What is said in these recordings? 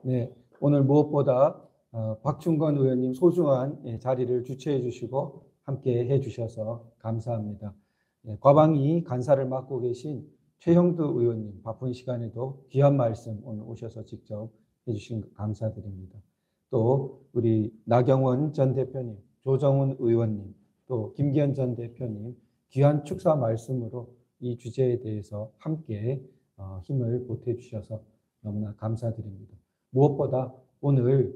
네, 오늘 무엇보다 박충건 의원님 소중한 자리를 주최해 주시고 함께 해 주셔서 감사합니다. 과방위 간사를 맡고 계신 최형두 의원님 바쁜 시간에도 귀한 말씀 오늘 오셔서 직접 해주신 거 감사드립니다. 또 우리 나경원 전 대표님, 조정훈 의원님, 또 김기현 전 대표님 귀한 축사 말씀으로 이 주제에 대해서 함께 힘을 보태 주셔서 너무나 감사드립니다. 무엇보다 오늘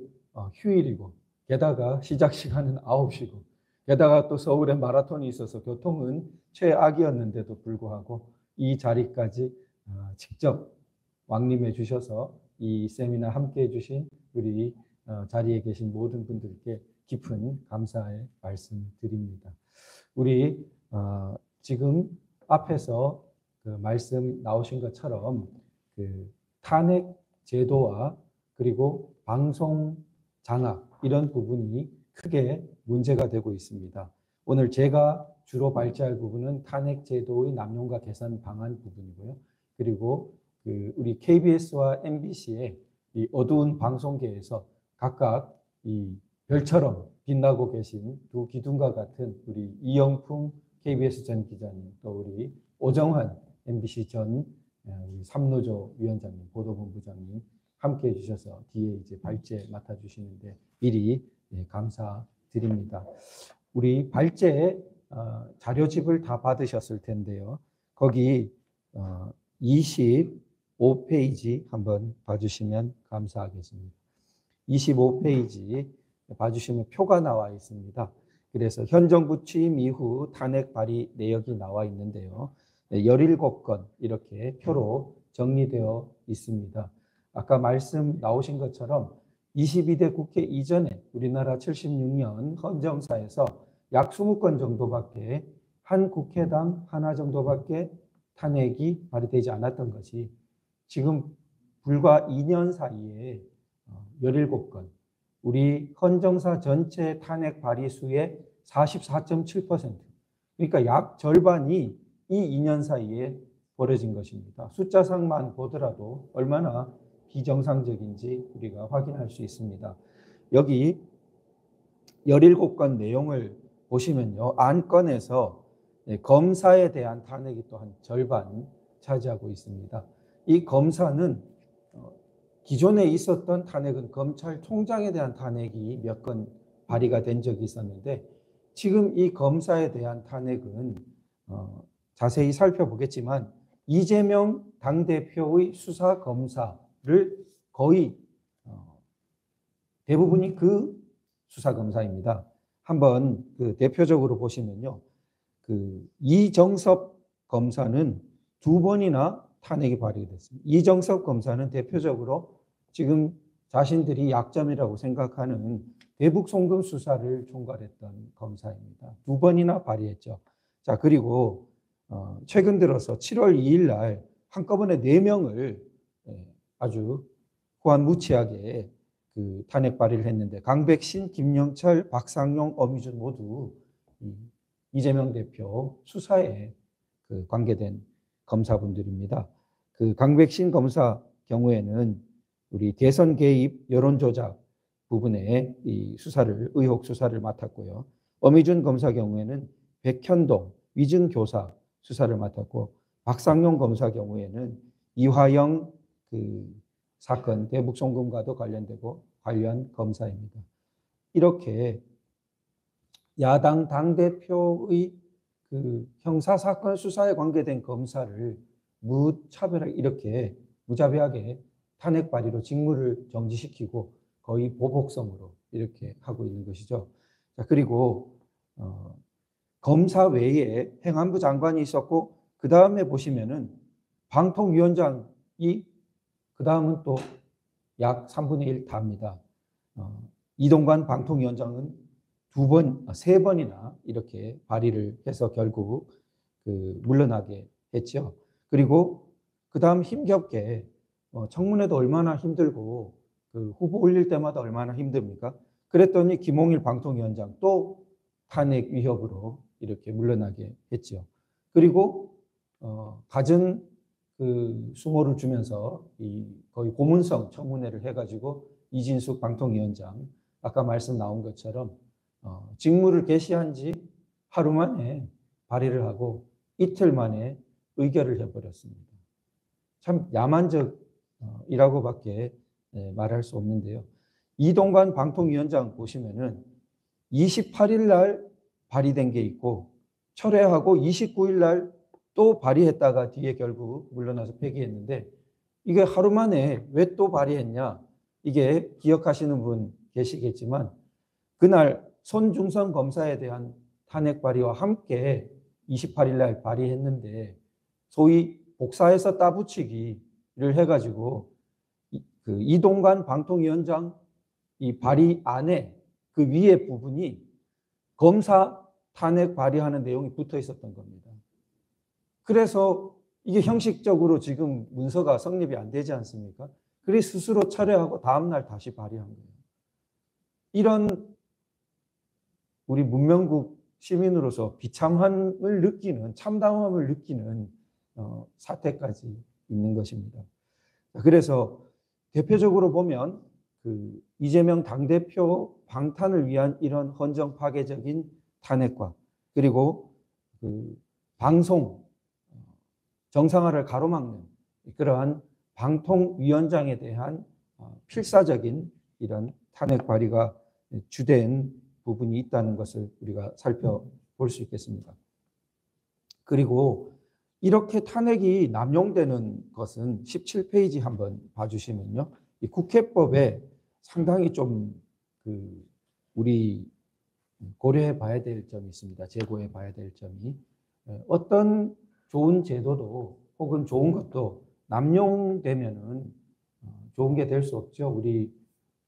휴일이고 게다가 시작 시간은 9시고 게다가 또 서울에 마라톤이 있어서 교통은 최악이었는데도 불구하고 이 자리까지 직접 왕림해 주셔서 이 세미나 함께 해주신 우리 자리에 계신 모든 분들께 깊은 감사의 말씀 드립니다. 우리 지금 앞에서 그 말씀 나오신 것처럼 그 탄핵 제도와 그리고 방송 장악 이런 부분이 크게 문제가 되고 있습니다. 오늘 제가 주로 발제할 부분은 탄핵 제도의 남용과 개선 방안 부분이고요. 그리고 우리 KBS와 MBC의 이 어두운 방송계에서 각각 이 별처럼 빛나고 계신 두 기둥과 같은 우리 이영풍 KBS 전 기자님, 또 우리 오정환 MBC 전 삼노조 위원장님, 보도본부장님 함께 해주셔서 뒤에 이제 발제 맡아주시는데 미리 감사드립니다. 우리 발제 자료집을 다 받으셨을 텐데요. 거기 25페이지 한번 봐주시면 감사하겠습니다. 25페이지 봐주시면 표가 나와 있습니다. 그래서 현 정부 취임 이후 탄핵 발의 내역이 나와 있는데요. 17건 이렇게 표로 정리되어 있습니다. 아까 말씀 나오신 것처럼 22대 국회 이전에 우리나라 76년 헌정사에서 약 20건 정도밖에 한 국회당 하나 정도밖에 탄핵이 발의되지 않았던 것이 지금 불과 2년 사이에 17건, 우리 헌정사 전체 탄핵 발의 수의 44.7%, 그러니까 약 절반이 이 2년 사이에 벌어진 것입니다. 숫자상만 보더라도 얼마나 비정상적인지 우리가 확인할 수 있습니다. 여기 17건 내용을 보시면요. 안건에서 검사에 대한 탄핵이 또 한 절반 차지하고 있습니다. 이 검사는 기존에 있었던 탄핵은 검찰총장에 대한 탄핵이 몇 건 발의가 된 적이 있었는데 지금 이 검사에 대한 탄핵은 자세히 살펴보겠지만 이재명 당대표의 수사검사를 거의 대부분이 그 수사검사입니다. 한번 그 대표적으로 보시면요. 그 이정섭 검사는 2번이나 탄핵이 발의됐습니다. 이정섭 검사는 대표적으로 지금 자신들이 약점이라고 생각하는 대북 송금 수사를 총괄했던 검사입니다. 2번이나 발의했죠. 자, 그리고 최근 들어서 7월 2일 날 한꺼번에 4명을 아주 후한무치하게 그 탄핵 발의를 했는데 강백신, 김영철, 박상용, 엄희준 모두 이재명 대표 수사에 그 관계된 검사분들입니다. 그 강백신 검사 경우에는 우리 대선 개입 여론 조작 부분에 이 수사를 의혹 수사를 맡았고요. 엄희준 검사 경우에는 백현동 위증 교사 수사를 맡았고 박상용 검사 경우에는 이화영 그 사건 대북 송금과도 관련되고 관련 검사입니다. 이렇게 야당 당대표의 그 형사사건 수사에 관계된 검사를 무차별하게 이렇게 무자비하게 탄핵 발의로 직무를 정지시키고 거의 보복성으로 이렇게 하고 있는 것이죠. 자, 그리고 검사 외에 행안부 장관이 있었고 그 다음에 보시면은 방통위원장이 그 다음은 또 약 3분의 1 답니다. 이동관 방통위원장은 3번이나 이렇게 발의를 해서 결국 그 물러나게 했죠. 그리고 그 다음 힘겹게 청문회도 얼마나 힘들고 그 후보 올릴 때마다 얼마나 힘듭니까? 그랬더니 김홍일 방통위원장 또 탄핵 위협으로 이렇게 물러나게 했죠. 그리고 갖은 그 수모를 주면서 이 거의 고문성 청문회를 해가지고 이진숙 방통위원장 아까 말씀 나온 것처럼 직무를 개시한 지 하루 만에 발의를 하고 이틀 만에 의결을 해버렸습니다. 참 야만적이라고밖에 말할 수 없는데요. 이동관 방통위원장 보시면은 28일 날 발의된 게 있고 철회하고 29일 날 또 발의했다가 뒤에 결국 물러나서 폐기했는데 이게 하루 만에 왜 또 발의했냐? 이게 기억하시는 분 계시겠지만 그날 손중성 검사에 대한 탄핵 발의와 함께 28일 날 발의했는데 소위 복사해서 따붙이기를 해가지고 그 이동관 방통위원장 이 발의 안에 그 위에 부분이 검사 탄핵 발의하는 내용이 붙어 있었던 겁니다. 그래서 이게 형식적으로 지금 문서가 성립이 안 되지 않습니까? 그래서 스스로 철회하고 다음날 다시 발의한 거예요. 이런 우리 문명국 시민으로서 비참함을 느끼는, 참담함을 느끼는 사태까지 있는 것입니다. 그래서 대표적으로 보면 그 이재명 당대표 방탄을 위한 이런 헌정 파괴적인 탄핵과 그리고 그 방송 정상화를 가로막는 그러한 방통위원장에 대한 필사적인 이런 탄핵 발의가 주된 부분이 있다는 것을 우리가 살펴볼 수 있겠습니다. 그리고 이렇게 탄핵이 남용되는 것은 17페이지 한번 봐주시면요. 이 국회법에 상당히 좀 우리 고려해 봐야 될 점이 있습니다. 재고해 봐야 될 점이 어떤 좋은 제도도 혹은 좋은 것도 남용되면은 좋은 게 될 수 없죠. 우리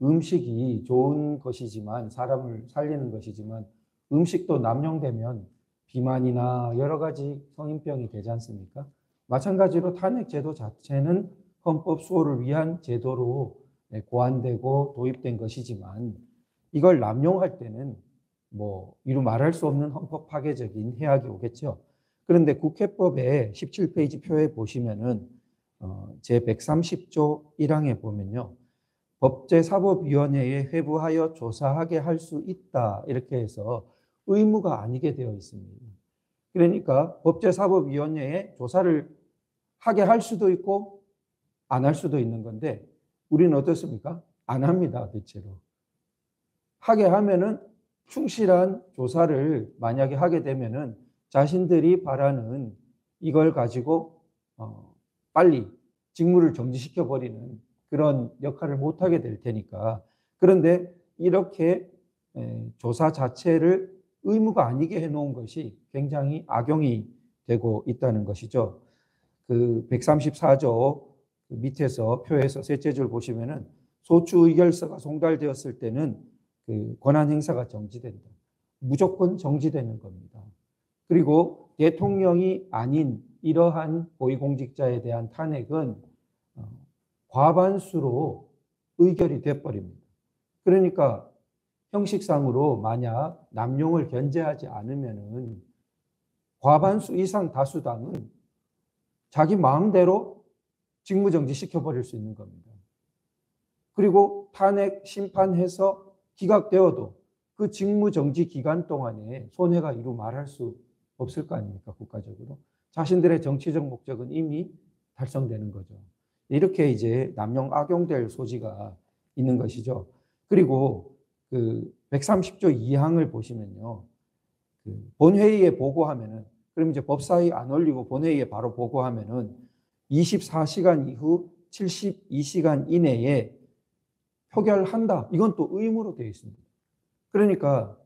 음식이 좋은 것이지만 사람을 살리는 것이지만 음식도 남용되면 비만이나 여러 가지 성인병이 되지 않습니까? 마찬가지로 탄핵 제도 자체는 헌법 수호를 위한 제도로 고안되고 도입된 것이지만 이걸 남용할 때는 뭐 이루 말할 수 없는 헌법 파괴적인 해악이 오겠죠. 그런데 국회법의 17페이지 표에 보시면은 제 130조 1항에 보면요. 법제사법위원회에 회부하여 조사하게 할 수 있다. 이렇게 해서 의무가 아니게 되어 있습니다. 그러니까 법제사법위원회에 조사를 하게 할 수도 있고 안 할 수도 있는 건데 우리는 어떻습니까? 안 합니다. 대체로. 하게 하면은 충실한 조사를 만약에 하게 되면은 자신들이 바라는 이걸 가지고 빨리 직무를 정지시켜버리는 그런 역할을 못하게 될 테니까. 그런데 이렇게 조사 자체를 의무가 아니게 해놓은 것이 굉장히 악용이 되고 있다는 것이죠. 그 134조 밑에서 표에서 셋째 줄 보시면은 소추 의결서가 송달되었을 때는 그 권한 행사가 정지된다. 무조건 정지되는 겁니다. 그리고 대통령이 아닌 이러한 고위공직자에 대한 탄핵은 과반수로 의결이 돼버립니다. 그러니까 형식상으로 만약 남용을 견제하지 않으면은 과반수 이상 다수당은 자기 마음대로 직무정지 시켜버릴 수 있는 겁니다. 그리고 탄핵 심판해서 기각되어도 그 직무정지 기간 동안에 손해가 이루 말할 수 없을 거 아닙니까? 국가적으로. 자신들의 정치적 목적은 이미 달성되는 거죠. 이렇게 이제 남용 악용될 소지가 있는 것이죠. 그리고 그 130조 2항을 보시면요. 그 본회의에 보고하면은 그럼 이제 법사위 안 올리고 본회의에 바로 보고하면은 24시간 이후 72시간 이내에 표결한다. 이건 또 의무로 되어 있습니다. 그러니까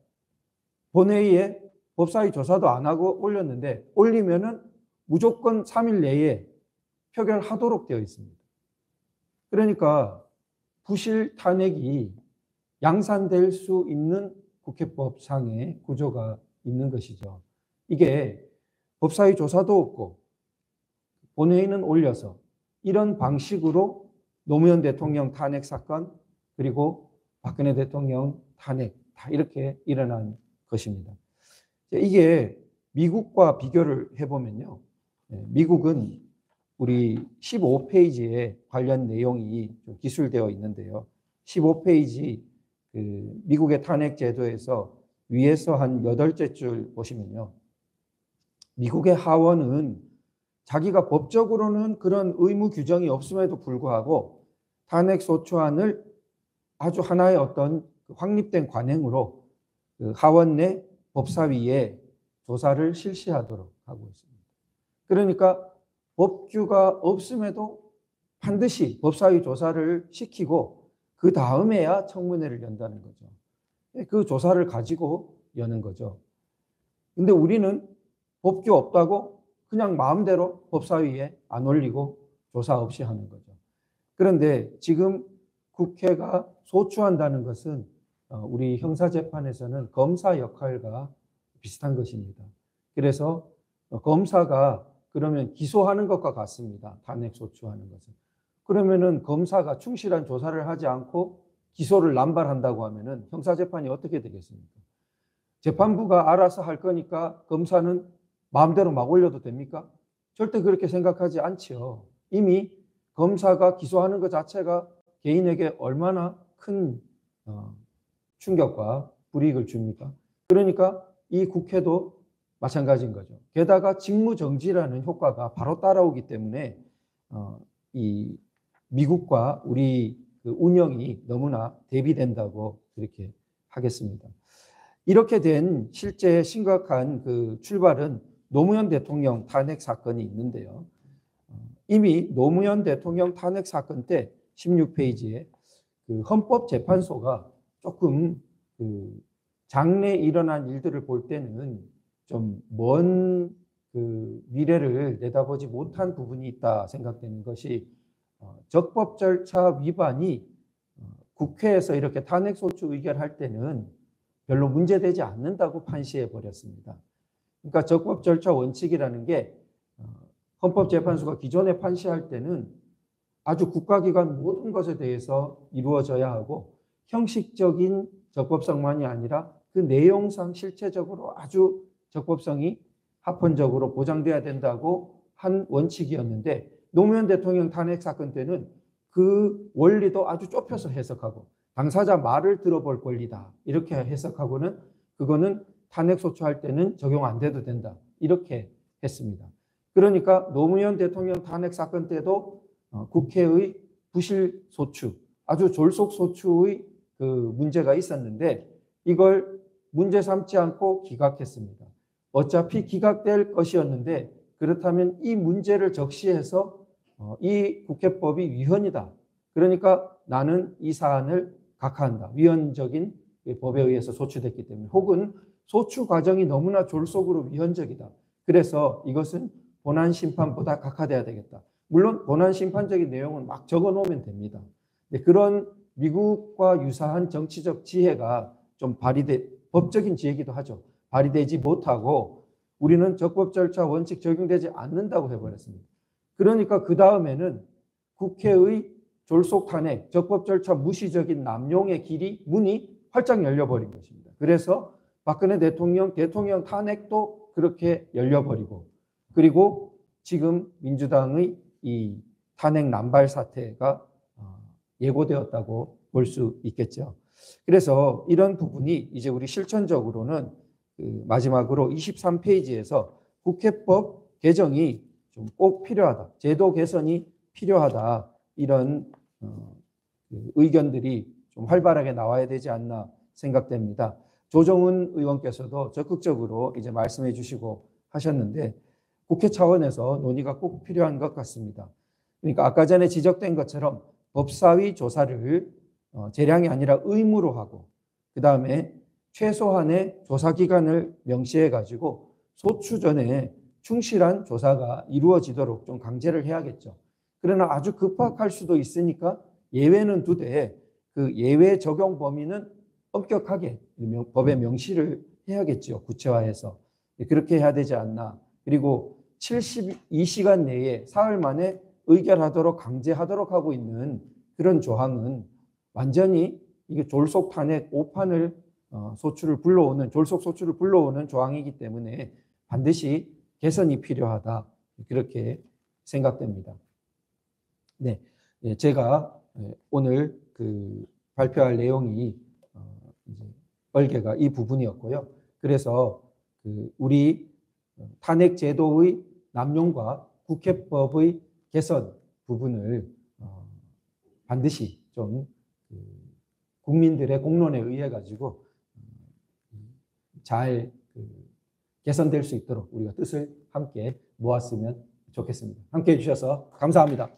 본회의에 법사위 조사도 안 하고 올렸는데 올리면은 무조건 3일 내에 표결하도록 되어 있습니다. 그러니까 부실 탄핵이 양산될 수 있는 국회법상의 구조가 있는 것이죠. 이게 법사위 조사도 없고 본회의는 올려서 이런 방식으로 노무현 대통령 탄핵 사건 그리고 박근혜 대통령 탄핵 다 이렇게 일어난 것입니다. 이게 미국과 비교를 해보면요. 미국은 우리 15페이지에 관련 내용이 좀 기술되어 있는데요. 15페이지 그 미국의 탄핵 제도에서 위에서 한 8째 줄 보시면요. 미국의 하원은 자기가 법적으로는 그런 의무 규정이 없음에도 불구하고 탄핵 소추안을 아주 하나의 어떤 확립된 관행으로 그 하원 내 법사위에 조사를 실시하도록 하고 있습니다. 그러니까 법규가 없음에도 반드시 법사위 조사를 시키고 그 다음에야 청문회를 연다는 거죠. 그 조사를 가지고 여는 거죠. 근데 우리는 법규 없다고 그냥 마음대로 법사위에 안 올리고 조사 없이 하는 거죠. 그런데 지금 국회가 소추한다는 것은 우리 형사재판에서는 검사 역할과 비슷한 것입니다. 그래서 검사가 그러면 기소하는 것과 같습니다. 탄핵 소추하는 것은. 그러면은 검사가 충실한 조사를 하지 않고 기소를 남발한다고 하면은 형사재판이 어떻게 되겠습니까? 재판부가 알아서 할 거니까 검사는 마음대로 막 올려도 됩니까? 절대 그렇게 생각하지 않지요. 이미 검사가 기소하는 것 자체가 개인에게 얼마나 큰 충격과 불이익을 줍니까? 그러니까 이 국회도 마찬가지인 거죠. 게다가 직무정지라는 효과가 바로 따라오기 때문에 이 미국과 우리 그 운영이 너무나 대비된다고 그렇게 하겠습니다. 이렇게 된 실제 심각한 그 출발은 노무현 대통령 탄핵 사건이 있는데요. 이미 노무현 대통령 탄핵 사건 때 16페이지에 그 헌법재판소가 조금 그 장래에 일어난 일들을 볼 때는 좀 먼 그 미래를 내다보지 못한 부분이 있다 생각되는 것이 적법 절차 위반이 국회에서 이렇게 탄핵소추 의결할 때는 별로 문제되지 않는다고 판시해 버렸습니다. 그러니까 적법 절차 원칙이라는 게 헌법재판소가 기존에 판시할 때는 아주 국가기관 모든 것에 대해서 이루어져야 하고 형식적인 적법성만이 아니라 그 내용상 실체적으로 아주 적법성이 합헌적으로 보장돼야 된다고 한 원칙이었는데 노무현 대통령 탄핵 사건 때는 그 원리도 아주 좁혀서 해석하고 당사자 말을 들어볼 권리다 이렇게 해석하고는 그거는 탄핵 소추할 때는 적용 안 돼도 된다 이렇게 했습니다. 그러니까 노무현 대통령 탄핵 사건 때도 국회의 부실 소추 아주 졸속 소추의 그 문제가 있었는데 이걸 문제 삼지 않고 기각했습니다. 어차피 기각될 것이었는데 그렇다면 이 문제를 적시해서 이 국회법이 위헌이다. 그러니까 나는 이 사안을 각하한다. 위헌적인 법에 의해서 소추됐기 때문에 혹은 소추 과정이 너무나 졸속으로 위헌적이다. 그래서 이것은 본안심판보다 각하돼야 되겠다. 물론 본안심판적인 내용은 막 적어놓으면 됩니다. 근데 그런 미국과 유사한 정치적 지혜가 좀 법적인 지혜이기도 하죠. 발휘되지 못하고 우리는 적법 절차 원칙 적용되지 않는다고 해버렸습니다. 그러니까 그 다음에는 국회의 졸속 탄핵, 적법 절차 무시적인 남용의 문이 활짝 열려버린 것입니다. 그래서 박근혜 대통령 탄핵도 그렇게 열려버리고 그리고 지금 민주당의 이 탄핵 남발 사태가 예고되었다고 볼 수 있겠죠. 그래서 이런 부분이 이제 우리 실천적으로는 그 마지막으로 23페이지에서 국회법 개정이 좀 꼭 필요하다. 제도 개선이 필요하다. 이런 의견들이 좀 활발하게 나와야 되지 않나 생각됩니다. 조정훈 의원께서도 적극적으로 이제 말씀해 주시고 하셨는데 국회 차원에서 논의가 꼭 필요한 것 같습니다. 그러니까 아까 전에 지적된 것처럼 법사위 조사를 재량이 아니라 의무로 하고 그 다음에 최소한의 조사 기간을 명시해 가지고 소추 전에 충실한 조사가 이루어지도록 좀 강제를 해야겠죠. 그러나 아주 급박할 수도 있으니까 예외는 두되 그 예외 적용 범위는 엄격하게 법에 명시를 해야겠죠. 구체화해서. 그렇게 해야 되지 않나. 그리고 72시간 내에 사흘 만에 의결하도록 강제하도록 하고 있는 그런 조항은 완전히 이게 졸속 탄핵 오판을 졸속 소추를 불러오는 조항이기 때문에 반드시 개선이 필요하다. 그렇게 생각됩니다. 네, 제가 오늘 발표할 내용이 이제 얼개가 이 부분이었고요. 그래서 우리 탄핵 제도의 남용과 국회법의 개선 부분을 반드시 좀 국민들의 공론에 의해 가지고 잘 개선될 수 있도록 우리가 뜻을 함께 모았으면 좋겠습니다. 함께 해주셔서 감사합니다.